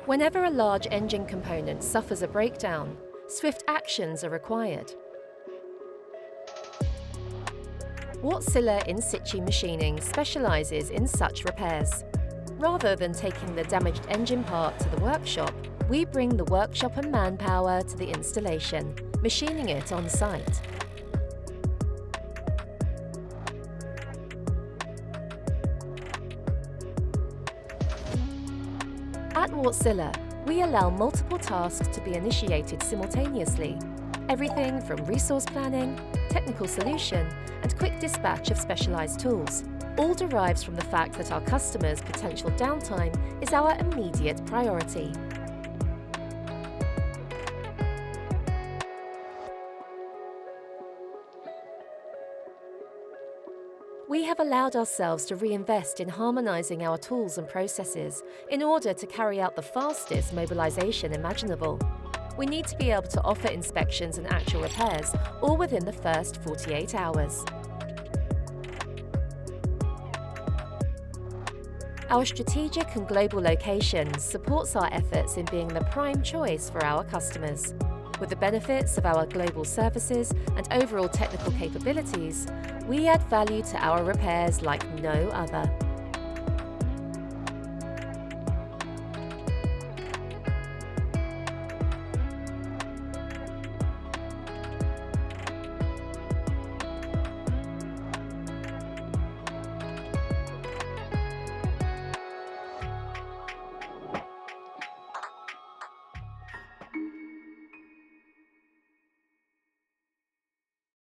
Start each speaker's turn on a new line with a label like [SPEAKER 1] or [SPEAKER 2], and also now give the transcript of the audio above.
[SPEAKER 1] Whenever a large engine component suffers a breakdown, swift actions are required. Wärtsilä in-situ machining specialises in such repairs. Rather than taking the damaged engine part to the workshop, we bring the workshop and manpower to the installation, machining it on site. At Wärtsilä, we allow multiple tasks to be initiated simultaneously. Everything from resource planning, technical solution, and quick dispatch of specialised tools, all derives from the fact that our customers' potential downtime is our immediate priority. We have allowed ourselves to reinvest in harmonising our tools and processes in order to carry out the fastest mobilisation imaginable. We need to be able to offer inspections and actual repairs all within the first 48 hours. Our strategic and global location supports our efforts in being the prime choice for our customers. With the benefits of our global services and overall technical capabilities, we add value to our repairs like no other.